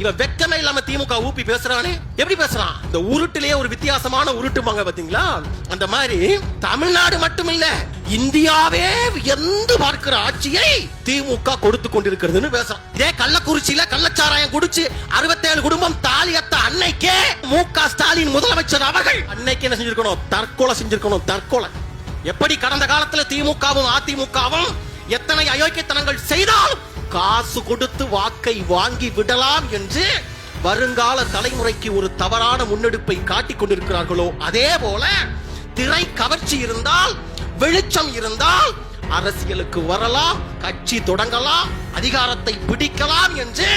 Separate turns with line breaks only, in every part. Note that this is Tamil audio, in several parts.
இவன் வெக்கமே இல்லாம திமுக ஊப்பி பேசுறானே, எப்படி பேசுறான்? இந்த உருட்டிலேயே ஒரு வித்தியாசமான உருட்டுமாங்க பாத்தீங்களா? அந்த மாதிரி தமிழ்நாடு மட்டும் இல்ல, இந்தியாவே எந்த பார்க்கிற ஆட்சியை திமுக கொடுத்து கொண்டிருக்கிறதுன்னு பேசுறான். இதே கள்ளக்குறிச்சியில கள்ளச்சாராயம் குடிச்சு 67 குடும்பம் தாலியத்த அன்னைக்கே மு.க. ஸ்டாலின் முதலமைச்சர் அவர்கள் அன்னைக்கு என்ன செஞ்சிருக்கணும்? தற்கொலை செஞ்சிருக்கணும். தற்கொலை. எப்படி கடந்த காலத்துல திமுகவும் அதிமுகவும் எத்தனை அயோக்கியத்தனங்கள் செய்தாலும் காசு கொடுத்து வாக்கை வாங்கி விடலாம் என்று வருங்கால தலைமுறைக்கு ஒரு தவறான முன்னெடுப்பை காட்டிக் கொண்டிருக்கிறார்களோ, அதே போல திரை கவர்ச்சி இருந்தால், வெளிச்சம் இருந்தால் அரசியலுக்கு வரலாம், கட்சி தொடங்கலாம், அதிகாரத்தை பிடிக்கலாம் என்று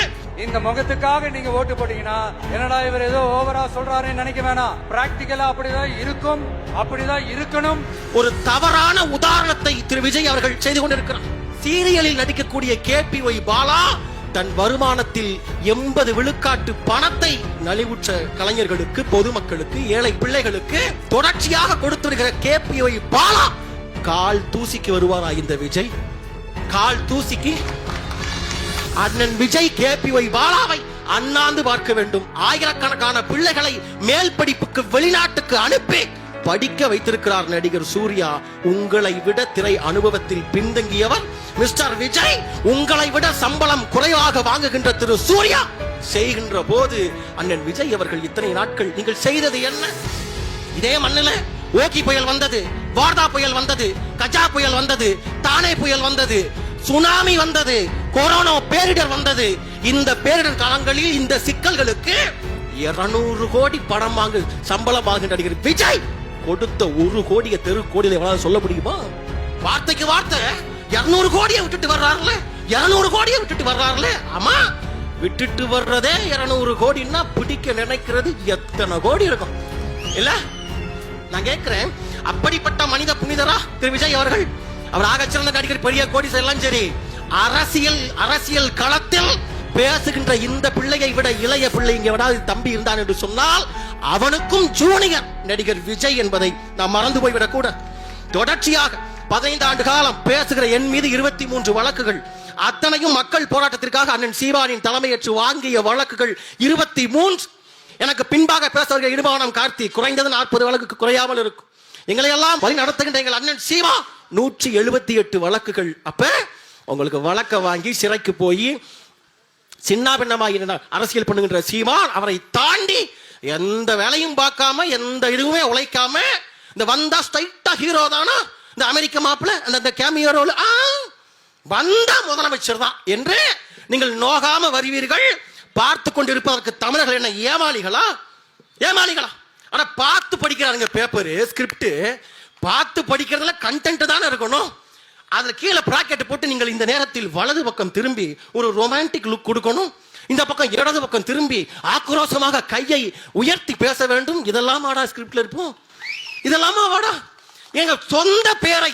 இந்த முகத்துக்காக நீங்க ஓட்டு போட்டீங்கன்னா என்னடா இவர் ஏதோ ஓவரா சொல்றாருன்னு நினைக்க வேணாம். பிராக்டிகலா அப்படிதான் இருக்கும், அப்படிதான் இருக்கணும்.
ஒரு தவறான உதாரணத்தை திரு விஜய் அவர்கள் செய்து கொண்டிருக்கிறார். சீரியலில் நடிக்கக்கூடிய KPY பாலா தன் வருமானத்தில் 80 விழுக்காட்டு பணத்தை நலிவுற்ற கலைஞர்களுக்கு, பொதுமக்களுக்கு, ஏழை பிள்ளைகளுக்கு தொடர்ச்சியாக கொடுத்து வருகிற KPY பாலா கால் தூசிக்கு வருவாரா இந்த விஜய்? கால் தூசிக்கு அண்ணன் விஜய் KPY பாலாவை அண்ணாந்து பார்க்க வேண்டும். ஆயிரக்கணக்கான பிள்ளைகளை மேல் படிப்புக்கு வெளிநாட்டுக்கு அனுப்பி படிக்க வைத்திருக்கிறார் நடிகர் சூர்யா. உங்களை விட திரை அனுபவத்தில் பின்தங்கியவர் மிஸ்டர் விஜய். உங்களை விட சம்பளம் குறைவாக வாங்குகின்ற திரு சூர்யா செய்கின்ற போது அண்ணன் விஜய் அவர்கள் இத்தனை நாட்கள் நீங்கள் செய்தது என்ன? இதே மண்ணில ஓகி புயல் வந்தது, வார்தா புயல் வந்தது, கஜா புயல் வந்தது, தானே புயல் வந்தது, சுனாமி வந்தது, கொரோனா பேரிடர் வந்தது. இந்த பேரிடர் காலங்களில் இந்த சிக்கல்களுக்கு 200 கோடி பணம் வாங்கு சம்பளம் வாங்குகின்ற நடிகர் விஜய் கொடுத்த 1 கோடியை தெரு கோடியில் எவ்வளவு சொல்ல முடியுமா? வார்த்தைக்கு வார்த்தை 200 கோடியை விட்டுட்டு வர்றாருல, 200 கோடியை விட்டுட்டு வர்றாருல. ஆமா, விட்டுட்டு வர்றதே 200 கோடின்னா பிடிக்க நினைக்கிறது எத்தனை கோடி இருக்கும் இல்ல? நான் கேட்கிறேன், அப்படிப்பட்ட மனித புனிதரா திரு விஜய் அவர்கள்? அவர் ஆக சிறந்த நடிகர், பெரிய கோடி எல்லாம் சரி, அரசியல் களத்தில் பேசுகின்ற இந்த பிள்ளையை விட இளைய பிள்ளை இங்க விடாது தம்பி இருந்தான் என்று சொன்னால் அவனுக்கும் ஜூனியர் நடிகர் விஜய் என்பதை நாம் மறந்து போய்விடக் கூட. தொடர்ச்சியாக 15 ஆண்டு காலம் பேசுகிற என் மீது 23 வழக்குகள், அத்தனையும் மக்கள் போராட்டத்திற்காக அண்ணன் சீமானின் தலைமையேற்று வாங்கிய வழக்குகள் 23. எனக்கு பின்பாக பேசுகிற இடுமானம் கார்த்தி குறைந்தது 40 வழக்குக்கு குறையாமல் இருக்கும். எங்களை எல்லாம் வழி நடத்துகின்ற எங்கள் அண்ணன் சீமா 178 வழக்குகள். அப்ப உங்களுக்கு வழக்க வாங்கி சிறைக்கு போய் சின்ன பின்னமாக அரசியல் பண்ணுகின்ற சீமான் அவரை தாண்டி எந்த வேலையும் பார்க்காம, எந்த இதுவுமே உழைக்காம, இந்த வந்தா ஸ்ட்ரைட்டா ஹீரோ தானா, இந்த அமெரிக்க மாப்பிள்ள அந்த கேமியோ ரோல் வந்தா முதலமைச்சர் தான் என்று நீங்கள் நோகாம வருவீர்கள். பார்த்து கொண்டிருப்பதற்கு தமிழர்கள் என்ன ஏமாளிகளா? ஏமாளிகளா? ஆனா பார்த்து படிக்கிறாங்க பேப்பர் ஸ்கிரிப்ட், பார்த்து படிக்கிறதுல கண்டென்ட் தானே இருக்கணும். அதுல கீழே பிராக்கெட் போட்டு நீங்கள் இந்த நேரத்தில் வலது பக்கம் திரும்பி ஒரு ரொமான்டிக் லுக் கொடுக்கணும், இந்த பக்கம் இடது பக்கம் திரும்பி ஆக்ரோஷமாக கையை உயர்த்தி பேச வேண்டும். இதெல்லாம் வாடா ஸ்கிரிப்ட்ல இருப்போம், இதெல்லாமா வாடா? எங்க சொந்த பேரை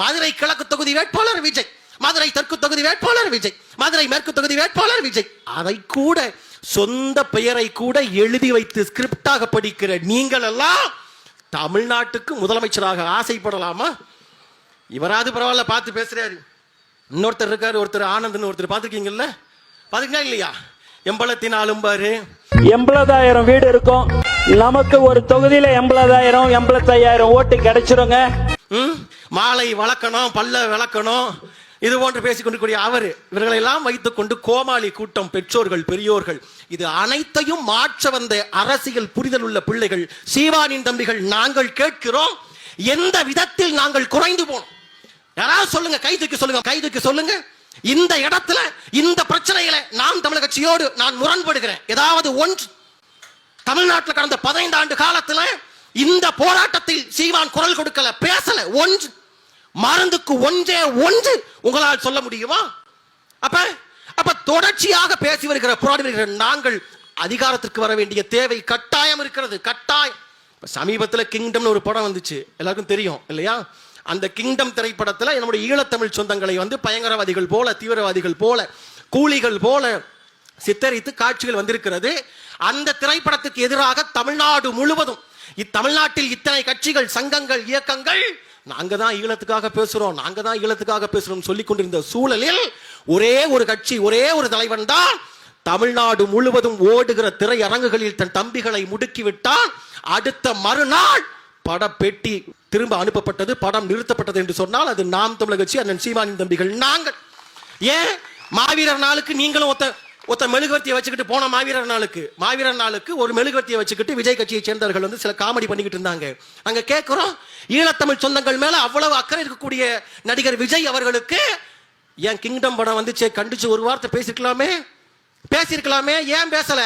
மதுரை கிழக்கு தொகுதி வேட்பாளர் விஜய், மதுரை தெற்கு தொகுதி வேட்பாளர் விஜய், மதுரை மேற்கு தொகுதி வேட்பாளர் விஜய், அதை கூட சொந்த பெயரை கூட எழுதி வைத்து ஸ்கிரிப்டாக படிக்கிற நீங்கள் எல்லாம் தமிழ்நாட்டுக்கு முதலமைச்சராக ஆசைப்படலாமா? இவராது பரவாயில்ல பார்த்து பேசுறாரு. இன்னொருத்தர் இருக்காரு, ஒருத்தர் ஆனந்த்னு ஒருத்தர் பார்த்துருக்கீங்கல்ல, பாத்தீங்களா இல்லையா? எம்பளத்தினாலும் பாரு
80,000 வீடு இருக்கும், நமக்கு ஒரு தொகுதியில 80,000 85,000 ஓட்டு கிடைச்சிருங்க.
மாலை வளர்க்கணும், பல்ல விளக்கணும், இது போன்று பேசிக்கொண்டிருக்கூடிய அவர் இவர்களை எல்லாம் வைத்துக் கொண்டு கோமாளி கூட்டம், பெற்றோர்கள், பெரியோர்கள், இது அனைத்தையும் மாற்ற வந்த அரசியல் புரிதல் உள்ள பிள்ளைகள், சீவானின் தம்பிகள், நாங்கள் கேட்கிறோம், எந்த விதத்தில் நாங்கள் குறைந்து போனோம்? யாராவது சொல்லுங்க, கை தூக்கி சொல்லுங்க, கை தூக்கி சொல்லுங்க. இந்த இடத்துல இந்த பிரச்சனையில நாம் தமிழக கட்சியோடு நான் முரண்படுகிறேன். ஏதாவது ஒன்று தமிழ்நாட்டில் கடந்த 15 ஆண்டு காலத்துல இந்த போராட்டத்தில் சீமான் குரல் கொடுக்கல, பேசல, ஒன்று மருந்துக்கு ஒன்றே ஒன்று உங்களால் சொல்ல முடியுமா? அப்ப தொடர்ச்சியாக பேசி வருகிற போராடி வருகிற நாங்கள் அதிகாரத்திற்கு வர வேண்டிய தேவை கட்டாயம் இருக்கிறது, கட்டாயம். சமீபத்தில் கிங்டம்னு ஒரு படம் வந்துச்சு, எல்லாருக்கும் தெரியும் இல்லையா? அந்த கிங்டம் திரைப்படத்தில் நம்முடைய ஈழத்தமிழ் சொந்தங்களை பயங்கரவாதிகள் போல, தீவிரவாதிகள் போல, கூலிகள் போல சித்தரித்து காட்சிகள் வந்திருக்கிறது. அந்த திரைப்படத்துக்கு எதிராக தமிழ்நாடு முழுவதும், தமிழ்நாட்டில் இத்தனை கட்சிகள், சங்கங்கள், இயக்கங்கள் நாங்க தான் ஈழத்துக்காக பேசுறோம், நாங்க தான் ஈழத்துக்காக பேசுறோம் சொல்லிக் கொண்டிருந்த சூழலில் ஒரே ஒரு கட்சி, ஒரே ஒரு தலைவன் தான் தமிழ்நாடு முழுவதும் ஓடுகிற திரையரங்குகளில் தன் தம்பிகளை முடுக்கிவிட்டான். அடுத்த மறுநாள் படப்பெட்டி திரும்ப அனுப்பப்பட்டது, படம் நிறுத்தப்பட்டது என்று சொன்னால் அது நாம் தமிழர் கட்சி, அண்ணன் சீமானின் தம்பிகள் நாங்கள். ஏன் மாவீரர் நாளுக்கு நீங்களும் ஒத்த மெழுகுவர்த்தியை வச்சுக்கிட்டு போன மாவீரர் நாளுக்கு ஒரு மெழுகுவர்த்தியை வச்சுக்கிட்டு விஜய் கட்சியை சேர்ந்தவர்கள் வந்து சில காமெடி பண்ணிக்கிட்டு இருந்தாங்க. அங்க கேட்கிறோம், ஈழத்தமிழ் சொந்தங்கள் மேல அவ்வளவு அக்கறை இருக்கக்கூடிய நடிகர் விஜய் அவர்களுக்கு ஏன் கிங்டம் படம் வந்து கண்டிச்சு ஒரு வார்த்தை பேசிருக்கலாமே, ஏன் பேசல?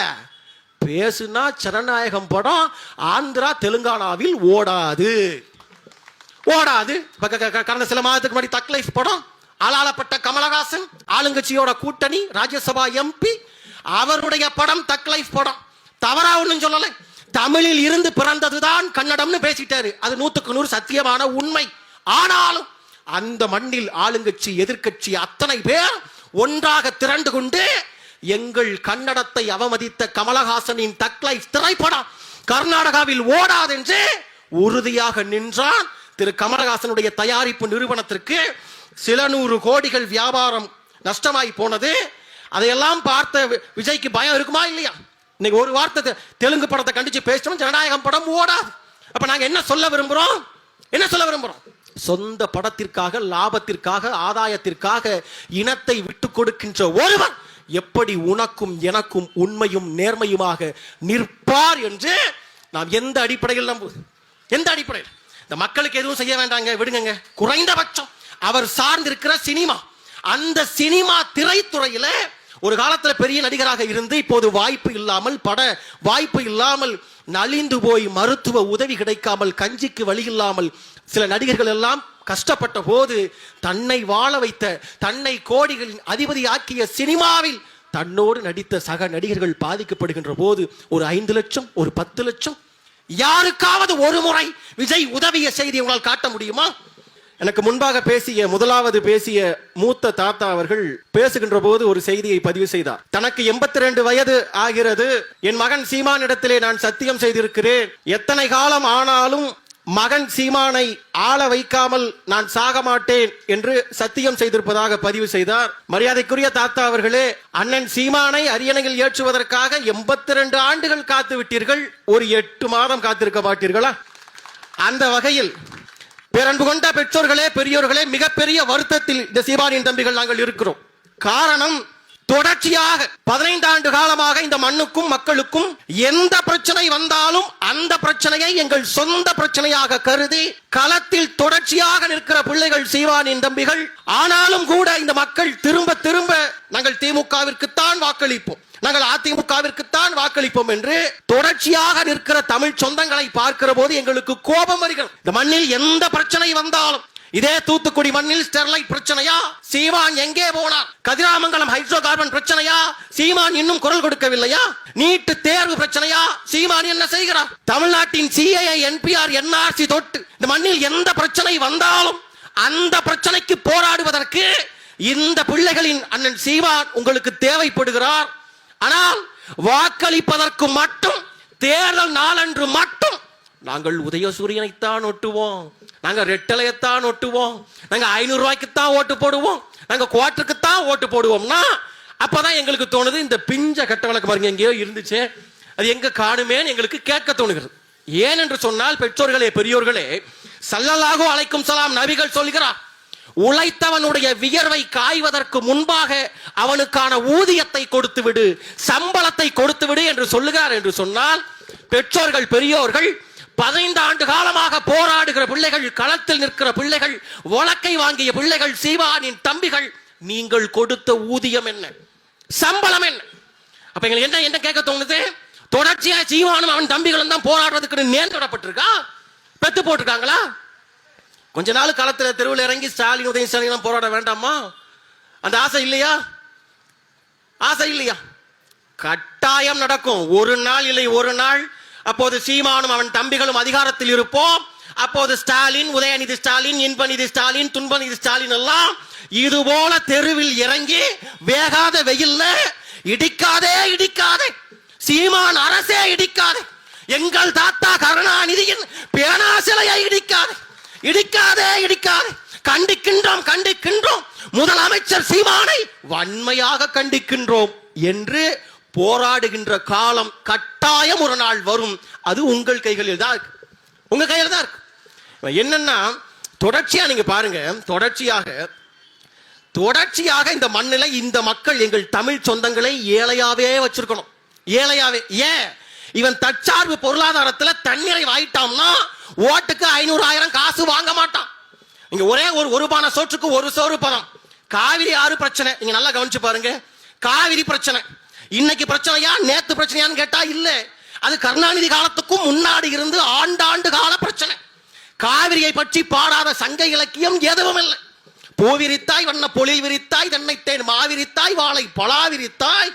பேசுனா ஜனநாயகம் படம் ஆந்திரா தெலுங்கானாவில் ஓடாது. கடந்த சில மாதத்துக்கு முன்னாடி தக் லைஃப் படம், ஆளாளப்பட்ட கமலஹாசன், ஆளுங்கட்சியோட கூட்டணி ராஜ்யசபா எம்பி, அவருடைய படம் தக் லைஃப் படம். தவறா ஒண்ணும் சொல்லல, தமிழில் இருந்து பிறந்ததுதான் கன்னடம்னு பேசிட்டாரு. அது 100% சத்தியமான உண்மை. ஆனாலும் அந்த மண்ணில் ஆளுங்கட்சி எதிர்க்கட்சி அத்தனை பேர் ஒன்றாக திரண்டு கொண்டு எங்கள் கன்னடத்தை அவமதித்த கமலஹாசனின் தக் லைஃப் திரைப்படம் கர்நாடகாவில் ஓடாது என்று உறுதியாக நின்றான். திரு கமலஹாசனுடைய தயாரிப்பு நிறுவனத்திற்கு சில 100 கோடிகள் வியாபாரம் நஷ்டமாய் போனது. அதையெல்லாம் பார்த்த விஜய்க்கு பயம் இருக்குமா இல்லையா? இன்னைக்கு ஒரு வார்த்தை தெலுங்கு படத்தை கண்டிச்சு பேசணும், ஜனநாயகம் படம் ஓடாது. அப்ப நாங்க என்ன சொல்ல விரும்புறோம்? சொந்த படத்திற்காக, லாபத்திற்காக, ஆதாயத்திற்காக இனத்தை விட்டு கொடுக்கின்ற ஒருவர் எப்படி உனக்கும் எனக்கும் உண்மையும் நேர்மையுமாக நிற்பார் என்று நாம் எந்த அடிப்படையில் இந்த மக்களுக்கு எதுவும் செய்ய வேண்டாங்க, விடுங்க. குறைந்தபட்சம் அவர் சார்ந்திருக்கிற சினிமா, அந்த சினிமா திரைத்துறையில ஒரு காலத்துல பெரிய நடிகராக இருந்து இப்போது வாய்ப்பு இல்லாமல் நலிந்து போய் மருத்துவ உதவி கிடைக்காமல் கஞ்சிக்கு வழி இல்லாமல் சில நடிகர்கள் எல்லாம் கஷ்டப்பட்ட போது தன்னை வாழ வைத்த, தன்னை கோடிகளின் அதிபதி ஆக்கிய சினிமாவில் தன்னோடு நடித்த சக நடிகர்கள் பாதிக்கப்படுகின்ற போது ஒரு 5 லட்சம், ஒரு 10 லட்சம், யாருக்காவது ஒரு முறை விஜய் உதவிய செய்தி உங்களால் காட்ட முடியுமா? எனக்கு முன்பாக முதலாவது பேசிய மூத்த தாத்தா அவர்கள் பேசுகின்ற போது ஒரு செய்தியை பதிவு செய்தார். தனக்கு 82 வயது ஆகிறது, என் மகன் சீமானிடத்திலே நான் சத்தியம் செய்திருக்கிறேன், எத்தனை காலம் ஆனாலும் மகன் சீமானை ஆள வைக்காமல் நான் சாக மாட்டேன் என்று சத்தியம் செய்திருப்பதாக பதிவு செய்தார். மரியாதைக்குரிய தாத்தா அவர்களே, அண்ணன் சீமானை அரியணையில் ஏற்றுவதற்காக 82 ஆண்டுகள் காத்து விட்டீர்கள், ஒரு 8 மாதம் காத்திருக்க மாட்டீர்களா? அந்த வகையில் பேரன்பு கொண்ட பெற்றோர்களே, பெரியோர்களே, மிகப்பெரிய வருத்தத்தில் இந்த சீமானின் தம்பிகள் நாங்கள் இருக்கிறோம். காரணம், தொடர்ச்சியாக 15 ஆண்டு காலமாக இந்த மண்ணுக்கும் மக்களுக்கும் எந்த பிரச்சனை வந்தாலும் அந்த பிரச்சனையை எங்கள் சொந்த பிரச்சனையாக கருதி களத்தில் தொடர்ச்சியாக நிற்கிற பிள்ளைகள் சீமானின் தம்பிகள். ஆனாலும் கூட இந்த மக்கள் திரும்ப திரும்ப நாங்கள் திமுகவிற்குத்தான் வாக்களிப்போம், நாங்கள் அதிமுகவிற்குத்தான் வாக்களிப்போம் என்று தொடர்ச்சியாக நிற்கிற தமிழ் சொந்தங்களை பார்க்கிற போது எங்களுக்கு கோபம் வருகிறது. இந்த மண்ணில் எந்த பிரச்சனை வந்தாலும், இதே தூத்துக்குடி மண்ணில் ஸ்டெர்லைட் பிரச்சனையா, சீமான் எங்கே போனார்? கதிராமங்கலம் ஹைட்ரோ கார்பன் பிரச்சனையா, சீமான் இன்னும் குரல் கொடுக்கவில்லையா? நீட்டு தேர்வு பிரச்சனையா, சீமான் என்ன செய்கிறார்? தமிழ்நாட்டின் சிஏஏ, என்பிஆர், என்ஆர்சி தொட்டு இந்த மண்ணில் எந்த பிரச்சனை வந்தாலும் அந்த பிரச்சனைக்கு போராடுவதற்கு இந்த பிள்ளைகளின் அண்ணன் சீமான் உங்களுக்கு தேவைப்படுகிறார். ஆனால் வாக்களிப்பதற்கு மட்டும், தேர்தல் நாளன்று மட்டும் நாங்கள் உதயசூரியனைத்தான் ஒட்டுவோம், நாங்க ரெட்டலையத்தான் ஒட்டுவோம், நாங்க 500 ரூபாய்க்குத்தான் ஓட்டு போடுவோம், நாங்க குவார்ட்டருக்குத்தான் ஓட்டு போடுவோம்னா அப்பதான் எங்களுக்கு தோணுது, இந்த பிஞ்ச கட்ட வழக்கு பாருங்க எங்கேயோ இருந்துச்சு, அது எங்க காணுமேன்னு எங்களுக்கு கேட்க தோணுகிறது. ஏன் என்று சொன்னால், பெற்றோர்களே, பெரியோர்களே, ஸல்லல்லாஹு அலைஹி வஸல்லம் நபிகள் சொல்கிறார், உழைத்தவனுடைய வியர்வை காய்வதற்கு முன்பாக அவனுக்கான ஊதியத்தை கொடுத்து விடு, சம்பளத்தை கொடுத்து விடு என்று சொல்லுகிறார். என்று சொன்னால் பெற்றோர்கள், பெரியோர்கள், 15 ஆண்டு காலமாக போராடுகிற பிள்ளைகள், களத்தில் நிற்கிற பிள்ளைகள், வழக்கை வாங்கிய பிள்ளைகள், சீமானின் தம்பிகள், நீங்கள் கொடுத்த ஊதியம் என்ன, சம்பளம் என்ன? அப்ப எங்களுக்கு என்ன கேட்க தோணுது? தொடர்ச்சியா சீமானும் அவன் தம்பிகளும் தான் போராடுறதுக்கு நேர்ந்தப்பட்டிருக்கா, பெத்து போட்டிருக்காங்களா? கொஞ்ச நாள் காலத்தில் தெருவில் இறங்கி ஸ்டாலின், உதயநிதி போராட வேண்டாமா? அந்த ஆசை இல்லையா? கட்டாயம் நடக்கும். ஒரு நாள் இல்லை ஒரு நாள். அப்போது சீமானும் அவன் தம்பிகளும் அதிகாரத்தில் இருப்போம். அப்போது ஸ்டாலின், உதயநிதி ஸ்டாலின், இன்பநிதி ஸ்டாலின், துன்பநிதி ஸ்டாலின் எல்லாம் இது போல தெருவில் இறங்கி வேகாத வெயில்ல இடிக்காதே, சீமான் அரசே இடிக்காதே, எங்கள் தாத்தா கருணாநிதியின் பேனா சிலையை இடிக்காதே, கண்டிக்கின்றோம், முதலமைச்சர் சீமானை வன்மையாக கண்டிக்கின்றோம் என்று போராடுகின்ற காலம் கட்டாயம் ஒரு நாள் வரும். அது உங்கள் கைகளில் தான் இருக்கு, உங்க கையில் தான் இருக்கு. என்னன்னா தொடர்ச்சியா நீங்க பாருங்க, தொடர்ச்சியாக இந்த மண்ணில இந்த மக்கள் எங்கள் தமிழ் சொந்தங்களை ஏழையாவே வச்சிருக்கணும். ஏழையாவே. ஏன்? இவன் தற்சார்பு பொருளாதாரத்துல தண்ணீரை வாயிட்டான்னா ஓட்டுக்கு 500,000 காசு வாங்க மாட்டான். இங்க ஒரே ஒரு பானை சோற்றுக்கு ஒரு சோறு பணம். காவிரி ஆறு பிரச்சனை நீங்க நல்லா கவனிச்சு பாருங்க. காவிரி பிரச்சனை இன்னைக்கு பிரச்சனையா நேத்து பிரச்சனையான்னு கேட்டா இல்ல, அது கருணாநிதி காலத்துக்கும் முன்னாடி இருந்து ஆண்டாண்டு கால பிரச்சனை. காவிரியை பற்றி பாடாத சங்க இலக்கியம் எதுவும் இல்லை. பூவிரித்தாய் வண்ண பொழில் விரித்தாய் தென்னைத்தேன் மாவிரித்தாய் வாழை பலாவிரித்தாய்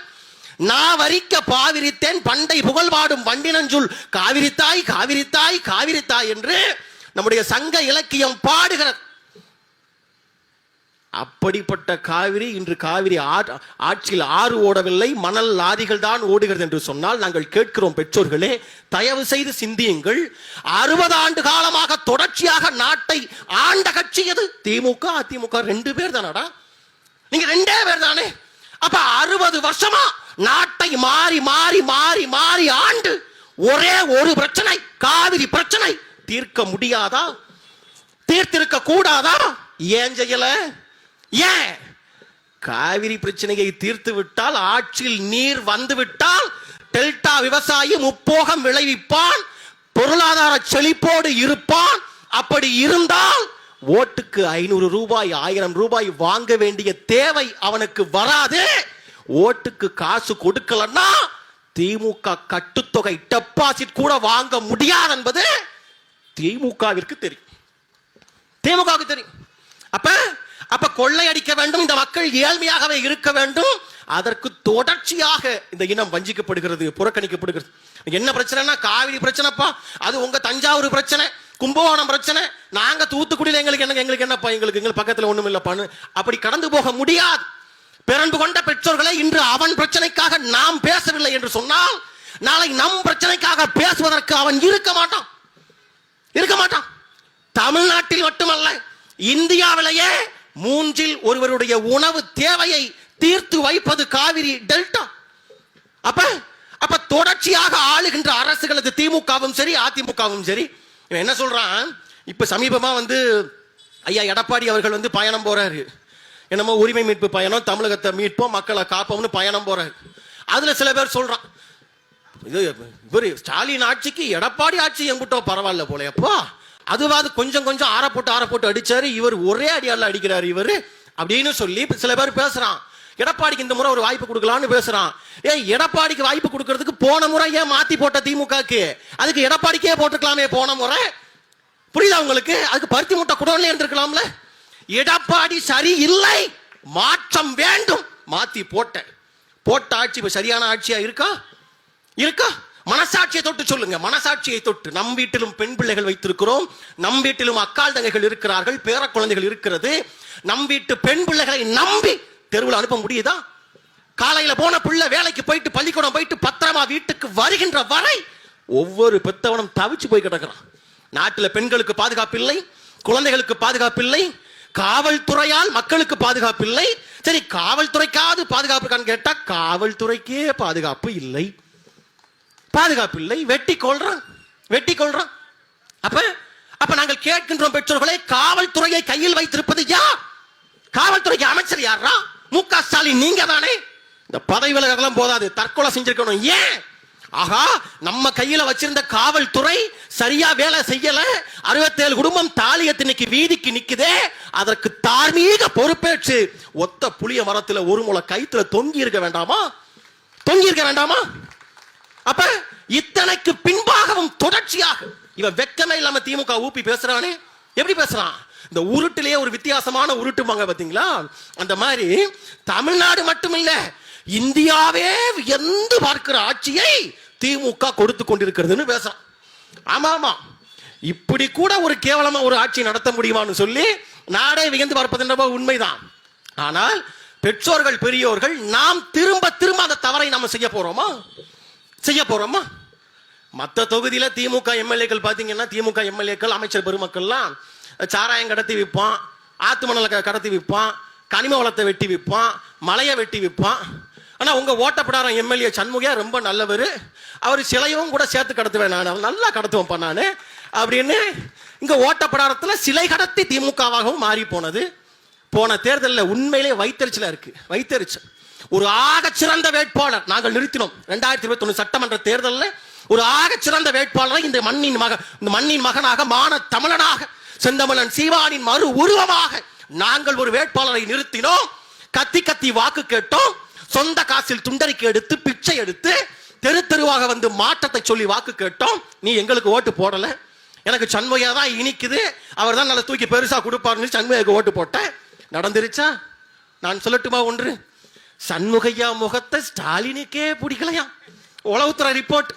நாவரிக்க பாவிரித்தேன் பண்டை புகழ் பாடும் வண்டினஞ்சுள் காவிரித்தாய் காவிரித்தாய் காவிரித்தாய் என்று நம்முடைய சங்க இலக்கியம் பாடுகிறது. அப்படிப்பட்ட காவிரி இன்று காவிரி ஆற்றில் ஆறு ஓடவில்லை, மணல் லாரிகள் தான் ஓடுகிறது என்று சொன்னால் நாங்கள் கேட்கிறோம், பெற்றோர்களே தயவு செய்து சிந்தியுங்கள். 60 ஆண்டு காலமாக தொடர்ச்சியாக நாட்டை ஆண்ட கட்சி எது? திமுக அதிமுக 2 பேர் தானடா, நீங்க 2 பேர் தானே. அப்ப 60 வருஷமா நாட்டை மாறி மாறி மாறி மாறி ஆண்டு ஒரே ஒரு பிரச்சனை, காவிரி பிரச்சனை தீர்க்க முடியாதா? தீர்த்திருக்க கூடாதா? ஏன் செய்யல? ஏன்? காவிரி பிரச்சனையை தீர்த்து விட்டால், ஆற்றில் நீர் வந்து விட்டால் டெல்டா விவசாயி முப்போகம் விளைவிப்பான், பொருளாதார செழிப்போடு இருப்பான். அப்படி இருந்தால் ஓட்டுக்கு 500 ரூபாய் 1000 ரூபாய் வாங்க வேண்டிய தேவை அவனுக்கு வராது. ஓட்டுக்கு காசு கொடுக்கலன்னா திமுக கட்டுத்தொகை டெபாசிட் கூட வாங்க முடியாது என்பது திமுகவிற்கு தெரியும், திமுகவுக்கு தெரியும். அப்ப கொள்ளையடிக்க வேண்டும், இந்த மக்கள் ஏழ்மையாகவே இருக்க வேண்டும். அதற்கு தொடர்ச்சியாக இந்த இனம் வஞ்சிக்கப்படுகிறது, புறக்கணிக்கப்படுகிறது. என்ன பிரச்சனைனா காவிரி பிரச்சனைப்பா, அது உங்க தஞ்சாவூர் பிரச்சனை, கும்பகோணம் பிரச்சனை, நாங்க தூத்துக்குடியில எங்களுக்கு என்னப்பா, எங்களுக்கு பக்கத்துல ஒண்ணும் இல்லப்பான்னு அப்படி கடந்து போக முடியாது. பிறந்து கொண்ட பெற்றோர்களை இன்று அவன் பிரச்சனைக்காக நாம் பேசவில்லை என்று சொன்னால் நாளை நம் பிரச்சனைக்காக பேசுவதற்கு அவன் இருக்க மாட்டான். தமிழ்நாட்டில் மட்டுமல்ல, இந்தியாவிலேயே 3இல் ஒருவருடைய உணவு தேவையை தீர்த்து வைப்பது காவிரி டெல்டா. அப்ப தொடர்ச்சியாக ஆளுகின்ற அரசுகளது திமுகவும் சரி அதிமுகவும் சரி என்ன சொல்றான். இப்ப சமீபமா ஐயா எடப்பாடி அவர்கள் பயணம் போறாரு. என்னமோ உரிமை மீட்பு பயணம், தமிழகத்தை மீட்போம் மக்களை காப்போம்னு பயணம் போறாரு. அதுல சில பேர் சொல்றான், இது ஸ்டாலின் ஆட்சிக்கு எடப்பாடி ஆட்சி எங்கிட்டோ பரவாயில்ல போலப்பா, அதுவாது கொஞ்சம் கொஞ்சம் ஆற போட்டு அடிச்சாரு, இவர் ஒரே அடியால அடிக்கிறாரு இவரு அப்படின்னு சொல்லி சில பேர் பேசுறான். எடப்பாடிக்கு இந்த முறை ஒரு வாய்ப்பு கொடுக்கலாம்னு பேசுறான். எடப்பாடிக்கு வாய்ப்பு கொடுக்கறதுக்கு போன முறை ஏன் மாத்தி போட்ட திமுகக்கு, அதுக்கு எடப்பாடிக்கே போட்டுக்கலாமே போன முறை. புரியுதா உங்களுக்கு? அதுக்கு பருத்தி மூட்டை குடோன்ல இருந்திருக்கலாம்ல. எடப்பாடி சரி இல்லை, மாற்றம் வேண்டும், மாத்தி போட்ட ஆட்சி இப்ப சரியான ஆட்சியா இருக்கா? மனசாட்சியை தொட்டு சொல்லுங்க, மனசாட்சியை தொட்டு. நம் வீட்டிலும் பெண் பிள்ளைகள் வைத்திருக்கிறோம், நம் வீட்டிலும் அக்கால் தங்கைகள் இருக்கிறார்கள், பேர குழந்தைகள் இருக்கிறது. நம் வீட்டு பெண் பிள்ளைகளை நம்பி தெருவில் அனுப்ப முடியுதா? காலையில போன பிள்ளை வேலைக்கு போயிட்டு பள்ளிக்கூடம் போயிட்டு பத்திரமா வீட்டுக்கு வருகின்ற வரை ஒவ்வொரு பெத்தவனும் தவிச்சு போய் கிடக்கிறான். நாட்டில் பெண்களுக்கு பாதுகாப்பு இல்லை, குழந்தைகளுக்கு பாதுகாப்பு இல்லை, காவல்துறையால் மக்களுக்கு பாதுகாப்பு இல்லை. சரி, காவல்துறைக்காவது பாதுகாப்பு இருக்கான்னு கேட்டா காவல்துறைக்கே பாதுகாப்பு இல்லை. வெட்டி கொள்றான். அப்ப நாங்கள் கேட்கின்றோம் பெற்றோர்களே, காவல்துறையை கையில் வைத்திருப்பது யார்? காவல்துறைக்கு அமைச்சர் யாரா? மு.க. ஸ்டாலின் நீங்க தானே. இந்த பதவி விலகலாம் போதாது, தற்கொலை செஞ்சிருக்கணும். ஏன்? ஆகா, நம்ம கையில வச்சிருந்த காவல்துறை சரியா வேலை செய்யல, 67 குடும்பம் தாலியத்து இன்னைக்கு வீதிக்கு நிக்குதே, அதற்கு தார்மீக பொறுப்பேற்று ஒத்த புளிய மரத்துல ஒரு முளை கைத்துல தொங்கி இருக்க வேண்டாமா? அப்ப இத்தனைக்கு பின்பாகவும் தொடர்ச்சியாக இவன் வெக்கமே இல்லாம திமுக ஊப்பி பேசுறானே. எப்படி பேசுறான்? இந்த உருட்டிலேயே ஒரு வித்தியாசமான உருட்டுவாங்க பாத்தீங்களா, அந்த மாதிரி தமிழ்நாடு மட்டுமில்ல இந்தியாவே வியந்து பார்க்கிற ஆட்சியை திமுக கொடுத்து கொண்டிருக்கிறதுன்னு பேசுறான். ஆமா, இப்படி கூட ஒரு கேவலமா ஒரு ஆட்சி நடத்த முடியுமான்னு சொல்லி நாடே வியந்து பார்ப்பது உண்மைதான். ஆனால் பெற்றோர்கள் பெரியோர்கள் நாம் திரும்ப அந்த தவறை நம்ம செய்ய போறோமா? மற்ற தொகுதியில திமுக எம்எல்ஏக்கள் பாத்தீங்கன்னா, திமுக எம்எல்ஏக்கள் அமைச்சர் பெருமக்கள்லாம் சாராயம் கடத்தி விற்பான், ஆத்து மணலை கடத்தி விற்பான், கனிம வளத்தை வெட்டி விற்பான், மலையை வெட்டி விற்பான். ஆனா உங்க ஓட்டப்படாரம் எம்எல்ஏ சண்முகையா ரொம்ப நல்லவர், அவர் சிலையும் கூட சேர்த்து கடத்துவேன், நான் நல்லா கடத்துவேன் நானு அப்படின்னு இங்க ஓட்டப்படாரத்துல சிலை கடத்தி திமுகவாகவும் மாறி போனது. போன தேர்தலில் உண்மையிலே வைத்தறிச்சலா இருக்கு, வைத்தறிச்சல். ஒரு ஆகச்சிறந்த வேட்பாளர் நாங்கள் நிறுத்தினோம் 2021 சட்டமன்ற தேர்தலில். ஒரு ஆகச்சிறந்த வேட்பாளரை இந்த மண்ணின் மகனாக, மான தமிழனாக, செந்தமிழன் சீமானின் மறு உருவமாக நாங்கள் ஒரு வேட்பாளரை நிறுத்தினோம். கத்தி கத்தி வாக்கு கேட்டோம். சொந்த காசில் துண்டறிக்கை எடுத்து பிச்சை எடுத்து தெரு தெருவாக வந்து மாற்றத்தை சொல்லி வாக்கு கேட்டோம். நீ எங்களுக்கு ஓட்டு போடல. எனக்கு சண்முகையா தான் இனிக்குது, அவர் தான் நல்லா தூக்கி பெருசா கொடுப்பாருன்னு சண்முகைக்கு ஓட்டு போட்டேன். நடந்துருச்சா? நான் சொல்லட்டுமா ஒன்று, சண்முகையா முகத்தை ஸ்டாலினுக்கே பிடிக்கலையா? உளவுத்துறை ரிப்போர்ட்.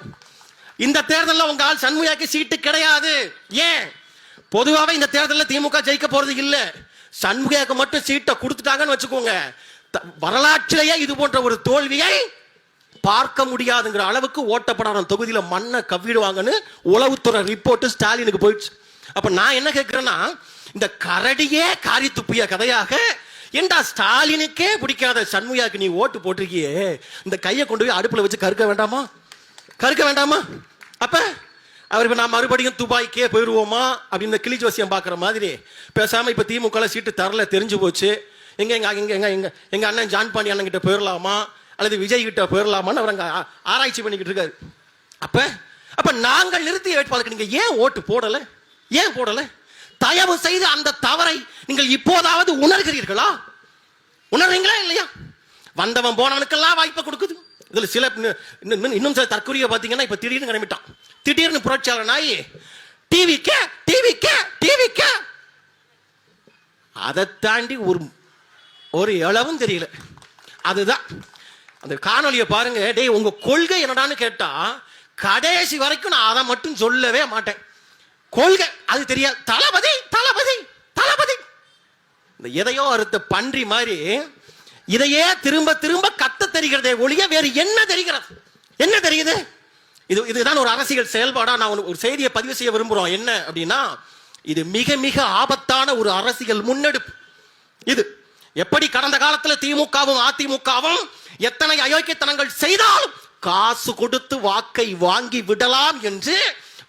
இந்த தேர்தலில் உங்க ஆள் சண்முகையாக்கு சீட்டு கிடையாது. ஏன்? பொதுவாகவே இந்த தேர்தலில் திமுக ஜெயிக்க போறது இல்ல. சண்முகையாக்கு மட்டும் சீட்டை கொடுத்துட்டாங்கன்னு வச்சுக்கோங்க, வரலாற்றிலேயே இது போன்ற ஒரு தோல்வியை பார்க்க முடியாதுங்கிற அளவுக்கு ஓட்டப்படாத தொகுதியில மண்ணை கவ்விடுவாங்கன்னு உளவுத்துறை ரிப்போர்ட் ஸ்டாலினுக்கு போயிடுச்சு. அப்ப நான் என்ன கேட்கிறேன்னா, இந்த கரடியே காரி துப்பிய கதையாக, ஏண்டா ஸ்டாலினுக்கே பிடிக்காத சண்முகையாக்கு நீ ஓட்டு போட்டிருக்கியே, இந்த கையை கொண்டு போய் அடுப்புல வச்சு கருக்க வேண்டாமா? கருக்க வேண்டாமா? அப்ப அவர் இப்ப நான் மறுபடியும் துபாய்க்கே போயிடுவோமா அப்படின்னு கிளி ஜோசியம் பாக்குற மாதிரி பேசாம இப்ப திமுக சீட்டு தரல, தெரிஞ்சு போச்சு. எங்க அண்ணன் ஜான் பாண்டி அண்ணன் கிட்ட போயிடலாமா அல்லது விஜய் கிட்ட போயிடலாமான்னு அவர் அங்க ஆராய்ச்சி பண்ணிக்கிட்டு இருக்காரு. அப்ப நாங்கள் நிறுத்திய வேட்பாளருக்கு நீங்க ஏன் ஓட்டு போடல? ஏன் போடல? தயவு செய்து அந்த தவறை நீங்கள் இப்போதாவது உணர்கிறீர்களா? உணர்றீங்களா இல்லையா? வந்தவன் போனவனுக்கெல்லாம் வாய்ப்பை கொடுக்குது. இதுல சில இன்னும் சில தற்கொலையை பாத்தீங்கன்னா இப்ப திடீர்னு கிளம்பிட்டான். திடீர்னு புரட்சியாளர் நாய் டிவிக்க அதை தாண்டி ஒரு இளவும் தெரியல. அதுதான் அந்த காணொலியை பாருங்க. டேய் உங்க கொள்கை என்னடான்னு கேட்டா கடைசி வரைக்கும் நான் அதை மட்டும் சொல்லவே மாட்டேன். கொள்கை அது தெரியாது. தளபதி தளபதி தளபதி இந்த எதையோ அறுத்த பன்றி மாதிரி இதையே திரும்ப திரும்ப கத்த தெரிகிறதே ஒழிய வேறு என்ன தெரிகிறது? என்ன தெரியுது? இதுதான் ஒரு அரசியல் செயல்பாடா நான் ஒரு செய்தியை பதிவு செய்ய விரும்புறோம். என்ன அப்படின்னா, இது மிக மிக ஆபத்தான ஒரு அரசியல் முன்னெடுப்பு. இது எப்படி கடந்த காலத்தில் திமுகவும் அதிமுகவும் எத்தனை அயோக்கியத்தனங்கள் செய்தாலும் காசு கொடுத்து வாக்கை வாங்கி விடலாம் என்று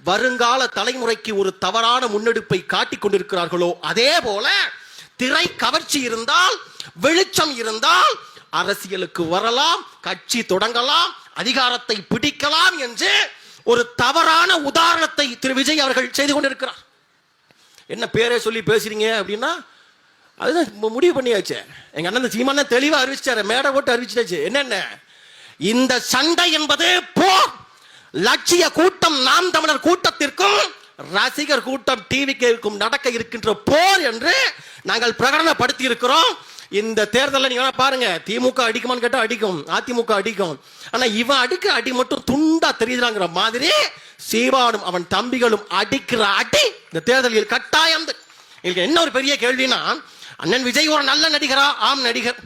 வருங்கால தலைமுறைக்கு ஒரு தவறான முன்னெடுப்பை காட்டிக் கொண்டிருக்கிறார்களோ, அதே போல திரை கவர்ச்சி இருந்தால், வெளிச்சம் இருந்தால் அரசியலுக்கு வரலாம், கட்சி தொடங்கலாம், அதிகாரத்தை பிடிக்கலாம் என்று ஒரு தவறான உதாரணத்தை திரு விஜய் அவர்கள் செய்து கொண்டிருக்கிறார். என்ன பேரை சொல்லி பேசுறீங்க அப்படின்னா, அதுதான் முடிவு பண்ணியாச்சு. எங்க அண்ணன் சீமான தெளிவா அறிவிச்சாரு, மேடை போட்டு அறிவிச்சாச்சு. என்னென்ன இந்த சண்டை என்பது போர். லட்சிய கூட்டம் நாம் தமிழர் கூட்டத்திற்கும் ரசிகர் கூட்டம் டிவிக்கும் நடக்க இருக்கின்ற போர் என்று நாங்கள் பிரகடனப்படுத்தி இருக்கிறோம். இந்த தேர்தலில் நீங்க பாருங்க, திமுக அடிக்குமான்னு கேட்டா அடிக்கும், அதிமுக அடிக்கும். ஆனா இவன் அடிக்க அடி மட்டும் துண்டா தெரியுறாங்கிற மாதிரி சீவானும் அவன் தம்பிகளும் அடிக்கிற அடி இந்த தேர்தலில் கட்டாயம். என்ன ஒரு பெரிய கேள்வினா, அண்ணன் விஜய் ஒரு நல்ல நடிகரா? ஆம், நடிகர்.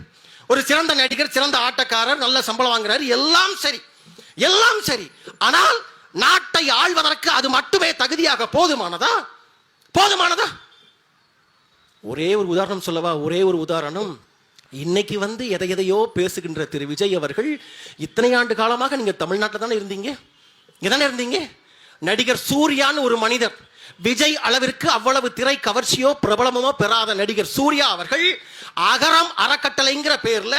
ஒரு சிறந்த நடிகர், சிறந்த ஆட்டக்காரர், நல்ல சம்பளம் வாங்குறாரு, எல்லாம் சரி, எல்லாம் சரி. ஆனால் நாட்டை ஆள்வதற்கு அது மட்டுமே தகுதியாக போதுமானதா? போதுமானதா? ஒரே ஒரு உதாரணம் சொல்லவா? ஒரே ஒரு உதாரணம். இன்னைக்கு வந்து எதையோ பேசுகின்ற திரு விஜய் அவர்கள், இத்தனை ஆண்டு காலமாக நீங்க தமிழ்நாட்டில் தானே இருந்தீங்க, இங்கதானே இருந்தீங்க. நடிகர் சூர்யான்னு ஒரு மனிதர், விஜய் அளவிற்கு அவ்வளவு திரை கவர்ச்சியோ பிரபலமோ பெறாத நடிகர் சூர்யா அவர்கள் அகரம் அறக்கட்டளைங்கிற பேர்ல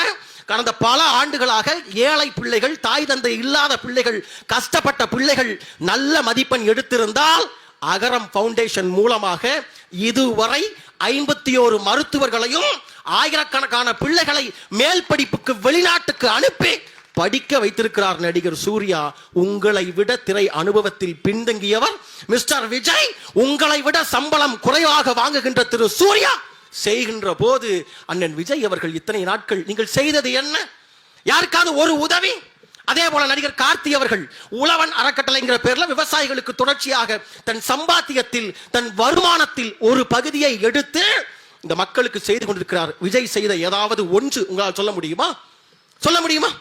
கடந்த பல ஆண்டுகளாக ஏழை பிள்ளைகள், தாய் தந்தை இல்லாத பிள்ளைகள், கஷ்டப்பட்ட பிள்ளைகள் நல்ல மதிப்பெண் எடுத்திருந்தால் அகரம் பவுண்டேஷன் மூலமாக இதுவரை 51 மருத்துவர்களையும் ஆயிரக்கணக்கான பிள்ளைகளை மேல் படிப்புக்கு வெளிநாட்டுக்கு அனுப்பி படிக்க வைத்திருக்கிறார் நடிகர் சூர்யா. உங்களை விட திரை அனுபவத்தில் பின்தங்கியவர் மிஸ்டர் விஜய். உங்களை விட சம்பளம் குறைவாக வாங்குகின்ற திரு சூர்யா செய்கின்ற போது அண்ணன் விஜய் அவர்கள் இத்தனை நாட்கள் நீங்கள் செய்தது என்ன? யாருக்காவது ஒரு உதவி? அதே போல நடிகர் கார்த்தி அவர்கள் உழவன் அறக்கட்டளைங்கிற பேர்ல விவசாயிகளுக்கு தொடர்ச்சியாக தன் சம்பாத்தியத்தில், தன் வருமானத்தில் ஒரு பகுதியை எடுத்து இந்த மக்களுக்கு செய்து கொண்டிருக்கிறார். விஜய் செய்த ஏதாவது ஒன்று உங்களால் சொல்ல முடியுமா? சொல்ல முடியுமா?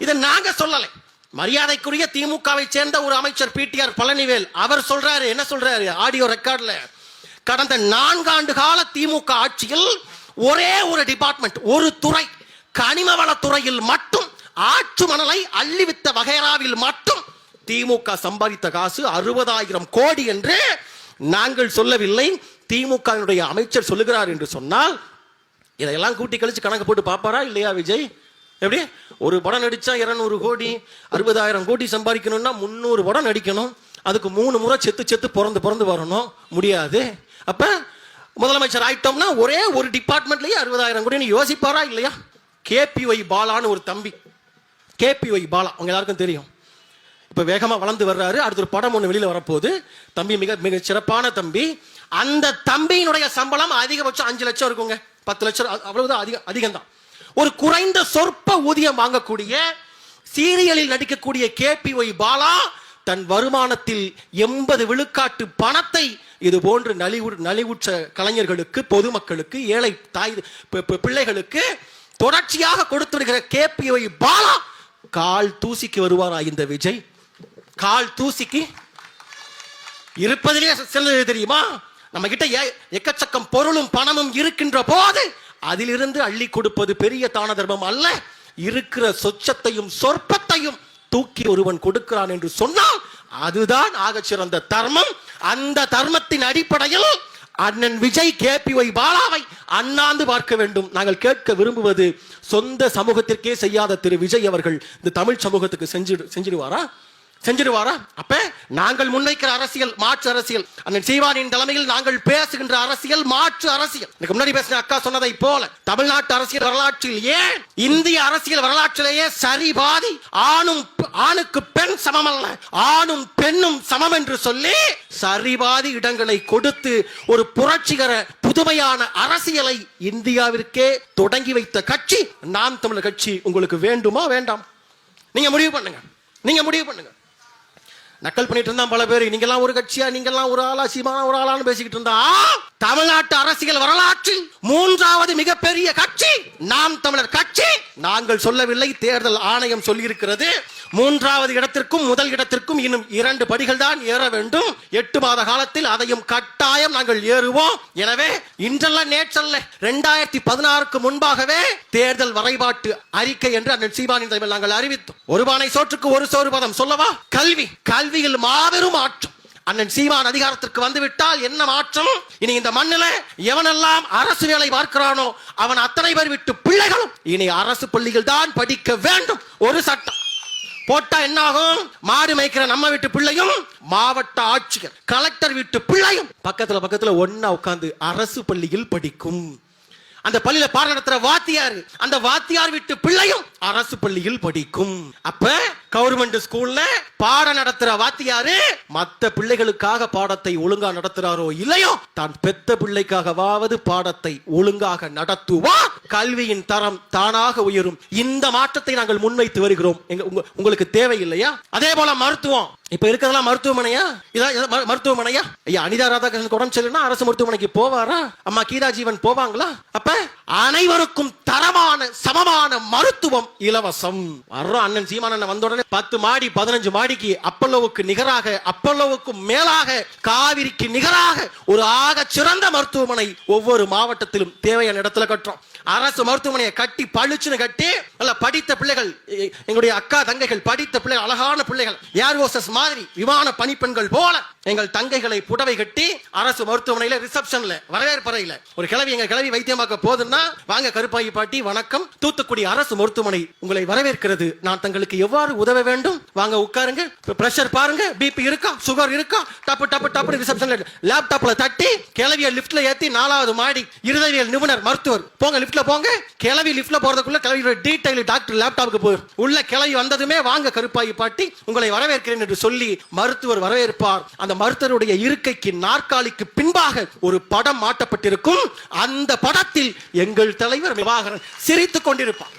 இதை நாங்க சொல்லலை. மரியாதைக்குரிய திமுகவை சேர்ந்த ஒரு அமைச்சர் பிடிஆர் பழனிவேல் அவர் சொல்றாரு. என்ன சொல்றாரு? ஆடியோ ரெக்கார்ட்ல, கடந்த 4 ஆண்டு கால திமுக ஆட்சியில் ஒரே ஒரு டிபார்ட்மெண்ட், ஒரு துறை, கனிம வளத்துறையில் மட்டும் ஆற்று மணலை அள்ளிவித்த வகைராவில் மட்டும் திமுக சம்பாதித்த காசு 60,000 கோடி என்று நாங்கள் சொல்லவில்லை, திமுக அமைச்சர் சொல்லுகிறார் என்று சொன்னால் இதையெல்லாம் கூட்டி கழிச்சு கணக்கு போட்டு பார்ப்பாரா இல்லையா விஜய்? எப்படி ஒரு படம் நடிச்சா 200 கோடி 60,000 கோடி சம்பாதிக்கணும்னா 300 படம் நடிக்கணும், அதுக்கு 3 முறை செத்து பிறந்து வரணும், முடியாது. அப்ப முதலமைச்சர் ஆயிட்டோம்னா ஒரே ஒரு டிபார்ட்மெண்ட்லயே 60,000 கோடி யோசிப்பாரா இல்லையா? கேபிஒய் பாலான்னு ஒரு தம்பி, கேபிஒய் பாலா அவங்க எல்லாருக்கும் தெரியும், இப்ப வேகமா வளர்ந்து வர்றாரு. அடுத்த ஒரு படம் ஒண்ணு வெளியில வரப்போகுது. தம்பி மிக சிறப்பான தம்பி. அந்த தம்பியினுடைய சம்பளம் அதிகபட்சம் 5 லட்சம் இருக்குங்க, 10 லட்சம் அவ்வளவுதான், அதிகம் தான். ஒரு குறைந்த சொற்ப ஊதியம் வாங்கக்கூடிய சீரியலில் நடிக்கக்கூடிய கேபிஒய் பாலா தன் வருமானத்தில் 80 விழுக்காட்டு பணத்தை இது போன்று நலிவுற்ற கலைஞர்களுக்கு, பொதுமக்களுக்கு, ஏழை தாய் பிள்ளைகளுக்கு தொடர்ச்சியாக கொடுத்து வருகிற கேபிஒய் பாலா கால் தூசிக்கு வருவாரா இந்த விஜய்? கால் தூசிக்கு இருப்பதிலே செல்வது தெரியுமா? நம்ம கிட்ட எக்கச்சக்கம் பொருளும் பணமும் இருக்கின்ற போது அதிலிருந்து அள்ளி கொடுப்பது பெரிய தான தர்மம் அல்ல. இருக்கிற சொச்சத்தையும் சொற்பத்தையும் தூக்கி ஒருவன் கொடுக்கிறான் என்று சொன்னால் அதுதான் ஆகச் சிறந்த தர்மம். அந்த தர்மத்தின் அடிப்படையில் அண்ணன் விஜய் கேபிஒய் பாலாவை அண்ணாந்து பார்க்க வேண்டும். நாங்கள் கேட்க விரும்புவது, சொந்த சமூகத்திற்கே செய்யாத திரு விஜய் அவர்கள் இந்த தமிழ் சமூகத்துக்கு செஞ்சிடுவாரா? அப்ப நாங்கள் முன்வைக்கிற அரசியல் மாற்று அரசியல், அண்ணன் சீமானின் தலைமையில் நாங்கள் பேசுகின்ற அரசியல் மாற்று அரசியல். எனக்கு முன்னாடி பேசின அக்கா சொன்னதை போல தமிழ்நாட்டு அரசியல் வரலாற்றில், ஏன் இந்திய அரசியல் வரலாற்றிலேயே சரிபாதி ஆணுக்கு பெண் சமம் அல்ல, ஆணும் பெண்ணும் சமம் என்று சொல்லி சரிபாதி இடங்களை கொடுத்து ஒரு புரட்சிகர புதுமையான அரசியலை இந்தியாவிற்கே தொடங்கி வைத்த கட்சி நாம் தமிழர் கட்சி. உங்களுக்கு வேண்டுமா வேண்டாம்? நீங்க முடிவு பண்ணுங்க. நக்கல் பண்ணிட்டு இருந்தா பல பேர், நீங்கெல்லாம் ஒரு கட்சியா, நீங்கெல்லாம் ஒரு ஆளா, சீமான ஒரு ஆளான்னு பேசிக்கிட்டு இருந்தா, தமிழ்நாட்டு அரசியல் வரலாற்றில் 3வது மிகப்பெரிய கட்சி நாம் தமிழர் கட்சி. நாங்கள் சொல்லவில்லை, தேர்தல் ஆணையம் சொல்லி இருக்கிறது. 3வது இடத்திற்கும் முதல் இடத்திற்கும் இன்னும் 2 படிகள் தான் ஏற வேண்டும். 8 மாத காலத்தில் அதையும் கட்டாயம் நாங்கள் ஏறுவோம். எனவே இன்றல்ல நேற்றல்ல, 2016க்கு முன்பாகவே தேர்தல் வரைபாட்டு அறிக்கை என்று அண்ணன் சீமானின் தலைமையில் நாங்கள் அறிவித்தோம். ஒரு பானை சோற்றுக்கு ஒரு சோறு பதம் சொல்லவா? கல்வியில் மாபெரும் மாற்றம். அண்ணன் சீமான் அதிகாரத்திற்கு வந்துவிட்டால் என்ன மாற்றம்? இனி இந்த மண்ணில் எவனெல்லாம் அரசு வேலை பார்க்கிறானோ அவன் அத்தனை பேர் விட்டு பிள்ளைகளும் இனி அரசு பள்ளிகள் தான் படிக்க வேண்டும். ஒரு சட்டம் போட்டா என்ன ஆகும்? மாடு மேய்க்கிற நம்ம வீட்டு பிள்ளையும் மாவட்ட ஆட்சியர் கலெக்டர் வீட்டு பிள்ளையும் பக்கத்துல ஒன்னா உட்கார்ந்து அரசு பள்ளியில் படிக்கும். அந்த பள்ளியில பாடம் நடத்துற வாத்தியார், அந்த வாத்தியார் வீட்டு பிள்ளையும் அரசு பள்ளியில் படிக்கும். அப்ப கவர்மெண்ட் ஸ்கூல்ல பாடம் நடத்துற வாத்தியாரு மத்த பிள்ளைகளுக்காக பாடத்தை ஒழுங்கா நடத்துறாரோ இல்லையோ, தான் பெத்த பிள்ளைக்காகவாவது பாடத்தை ஒழுங்காக நடத்துவார். கல்வியின் தரம் தானாக உயரும். இந்த மாற்றத்தை நாங்கள் முன்வைத்து வருகிறோம். உங்களுக்கு தேவை இல்லையா? அதே போல மருத்துவம், இப்ப இருக்கிறதெல்லாம் மருத்துவமனையா? மருத்துவமனையா? ஐயா அனிதா ராதாகிருஷ்ணன் உடம்பு சரியில்லைன்னா அரசு மருத்துவமனைக்கு போவாரா? அம்மா கீதா ஜீவன் போவாங்களா? அப்ப அனைவருக்கும் தரமான சமமான மருத்துவம் இலவசம். அண்ணன் சீமானன் வந்த உடனே 10 மாடி 15 மாடிக்கு அப்பல்லோவுக்கு நிகராக, அப்பல்லோவுக்கும் மேலாக, காவிரிக்கு நிகராக ஒரு ஆக சிறந்த மருத்துவமனை ஒவ்வொரு மாவட்டத்திலும் தேவையான இடத்துல கட்டுறோம். அரசு மருத்துவமனையை கட்டி பளிச்சுன்னு கட்டி நல்ல படித்த பிள்ளைகள், எங்களுடைய அக்கா தங்கைகள் படித்த பிள்ளைகள், அழகான பிள்ளைகள், ஏர் ஹோஸ்டஸ் மாதிரி விமான பணிப்பெண்கள் போல எங்கள் தங்கைகளை புடவை கட்டி அரசு மருத்துவமனையில ரிசப்ஷன்ல வரவேற்பறையில ஒரு கிளவி வைத்தியமாக்க போதுன்னா, வாங்க கருப்பாயி பாட்டி வணக்கம், தூத்துக்குடி அரசு மருத்துவமனை உங்களை வரவேற்கிறது, நான் தங்களுக்கு எவ்வாறு உதவ வேண்டும், வாங்க உட்காருங்க, பிரஷர் பாருங்க, பிபி இருக்கா, சுகர் இருக்கா, டப்பு ரிசப்ஷன்ல லேப்டாப்ல தட்டி கிளவிய லிப்ட்ல ஏத்தி 4வது மாடி இருதயவியல் நிபுணர் மருத்துவர் போங்க லிப்ட்ல போங்க. கிளவி லிப்ட்ல போறதுக்குள்ள கிளவியோட டீடைல் டாக்டர் லேப்டாப்புக்கு போய் உள்ள கிளவி வந்ததுமே வாங்க கருப்பாயி பாட்டி உங்களை வரவேற்கிறேன் என்று சொல்லி மருத்துவர் வரவேற்பார். அந்த மருத்துவருடைய இருக்கைக்கு நாற்காலிக்கு பின்பாக ஒரு படம் மாட்டப்பட்டிருக்கும். அந்த படத்தில் எங்கள் தலைவர் விவாகரன் சிரித்துக் கொண்டிருப்பார்.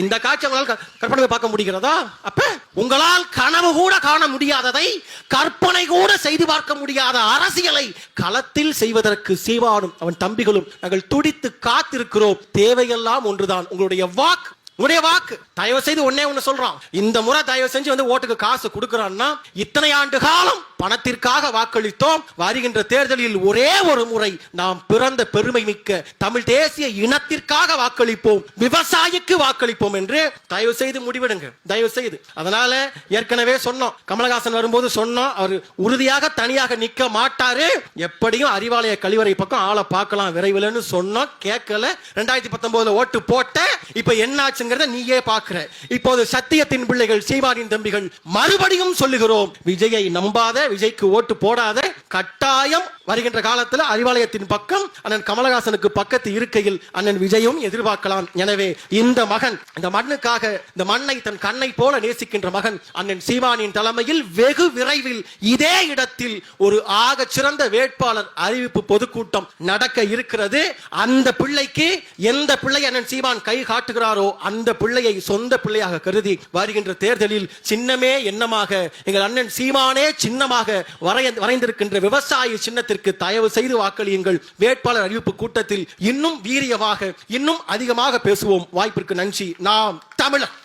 இந்த காட்சி உங்களால் கற்பனை பார்க்க முடிகிறதா? அப்ப உங்களால் கனவு கூட காண முடியாததை, கற்பனை கூட செய்து பார்க்க முடியாத அரசியலை களத்தில் செய்வதற்கு சீமானும் அவன் தம்பிகளும் நாங்கள் துடித்து காத்திருக்கிறோம். தேவையெல்லாம் ஒன்றுதான், உங்களுடைய வாக்கு. தயவு செய்து ஒண்ணே ஒண்ணு சொல்றான், இந்த முறை தயவு செஞ்சு ஓட்டுக்கு காசு கொடுக்கறான்னா, இத்தனை ஆண்டு காலம் பணத்திற்காக வாக்களித்தோம். வருகின்ற தேர்தலில் ஒரே ஒரு முறை நாம் பிறந்த பெருமை மிக்க தமிழ் தேசிய இனத்திற்காக வாக்களிப்போம், விவசாயிக்கு வாக்களிப்போம் என்று தயவு செய்து முடிவெடுங்க, தயவு செய்து. அதனால ஏற்கனவே சொன்னோம், கமலஹாசன் வரும்போது சொன்னோம், அவர் உறுதியாக தனியாக நிக்க மாட்டாரு, எப்படியும் அறிவாலய கழிவறை பக்கம் ஆளை பார்க்கலாம் விரைவில்னு சொன்னோம். கேட்கல. 2019 ஓட்டு போட்ட. இப்ப என்னாச்சுங்கிறத நீயே பாக்குற. இப்போது சத்தியத்தின் பிள்ளைகள், சீமானின் தம்பிகள் மறுபடியும் சொல்லுகிறோம், விஜயை நம்பாத, விஜய்க்கு ஓட்டு போடாத. கட்டாயம் வருகின்ற காலத்தில் அறிவாலயத்தின் பக்கம் அண்ணன் கமலஹாசனுக்கு பக்கத்து இருக்கையில் அண்ணன் விஜயும் எதிர்பார்க்கலாம். எனவே இந்த மகன், இந்த மண்ணுக்காக, இந்த மண்ணை தன் கண்ணை போல நேசிக்கின்ற மகன் அண்ணன் சீமானின் தலைமையில் வெகு விரைவில் இதே இடத்தில் ஒரு ஆக சிறந்த வேட்பாளர் அறிவிப்பு பொதுக்கூட்டம் நடக்க இருக்கிறது. அந்த பிள்ளைக்கு எந்த பிள்ளை அண்ணன் சீமான் கை காட்டுகிறாரோ அந்த பிள்ளையை சொந்த பிள்ளையாக கருதி வருகின்ற தேர்தலில் சின்னமே எண்ணமாக எங்கள் அண்ணன் சீமானே சின்னமாக வரைந்திருக்கின்ற விவசாய சின்னத்திற்கு தயவு செய்து வாக்களியுங்கள். வேட்பாளர் அறிவிப்பு கூட்டத்தில் இன்னும் வீரியமாக, இன்னும் அதிகமாக பேசுவோம். வாய்ப்பிற்கு நன்றி. நாம் தமிழர்.